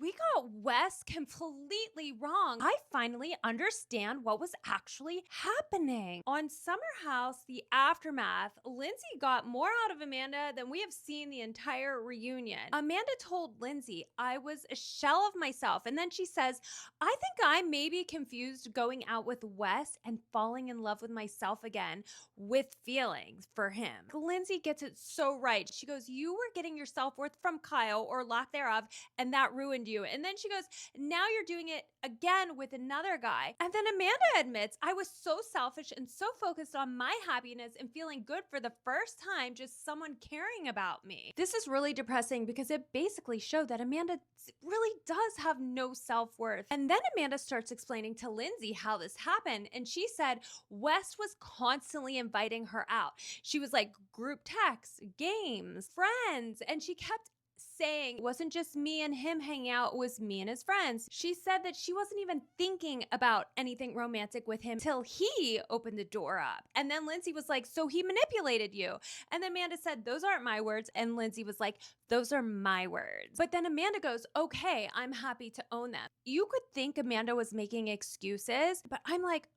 We got Wes completely wrong. I finally understand what was actually happening. On Summer House, the aftermath, Lindsay got more out of Amanda than we have seen the entire reunion. Amanda told Lindsay, I was a shell of myself. And then she says, I think I may be confused going out with Wes and falling in love with myself again with feelings for him. Lindsay gets it so right. She goes, you were getting your self-worth from Kyle or lack thereof, and that ruined you. And then she goes, now you're doing it again with another guy. And then Amanda admits, I was so selfish and so focused on my happiness and feeling good for the first time, just someone caring about me. This is really depressing because it basically showed that Amanda really does have no self-worth. And then Amanda starts explaining to Lindsay how this happened. And she said West was constantly inviting her out. She was like group texts, games, friends, and she kept saying it wasn't just me and him hanging out, it was me and his friends. She said that she wasn't even thinking about anything romantic with him till he opened the door up. And then Lindsay was like, so he manipulated you. And then Amanda said, those aren't my words. And Lindsay was like, those are my words. But then Amanda goes, okay, I'm happy to own them. You could think Amanda was making excuses, but I'm like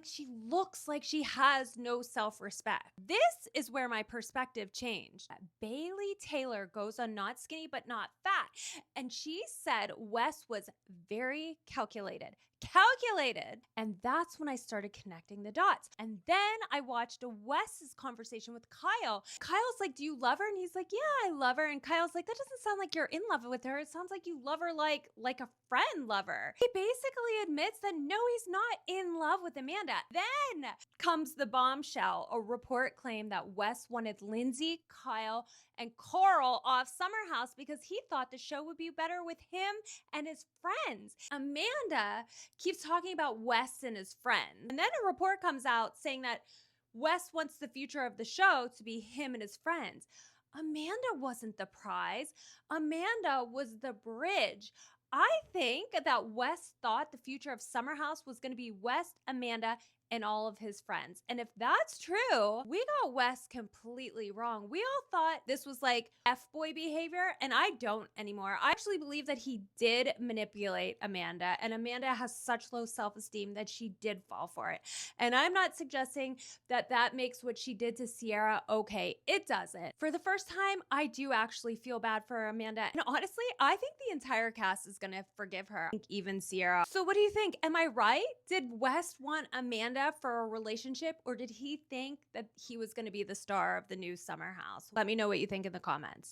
she looks like she has no self-respect. This is where my perspective changed. Bailey Taylor goes on Not Skinny But Not Fat, and she said Wes was very calculated. And that's when I started connecting the dots. And then I watched Wes's conversation with Kyle. Kyle's like, do you love her? And he's like, yeah, I love her. And Kyle's like, that doesn't sound like you're in love with her. It sounds like you love her like a friend lover. He basically admits that no, he's not in love with Amanda. Then comes the bombshell. A report claimed that Wes wanted Lindsay, Kyle, and Coral off Summer House because he thought the show would be better with him and his friends. Amanda keeps talking about Wes and his friends. And then a report comes out saying that Wes wants the future of the show to be him and his friends. Amanda wasn't the prize. Amanda was the bridge. I think that Wes thought the future of Summer House was going to be Wes, Amanda, and all of his friends. And if that's true, we got Wes completely wrong. We all thought this was like F-boy behavior, and I don't anymore. I actually believe that he did manipulate Amanda, and Amanda has such low self-esteem that she did fall for it. And I'm not suggesting that that makes what she did to Sierra okay. It doesn't. For the first time, I do actually feel bad for Amanda. And honestly, I think the entire cast is gonna forgive her, even Sierra. So what do you think? Am I right? Did Wes want Amanda for a relationship, or did he think that he was going to be the star of the new Summer House? Let me know what you think in the comments.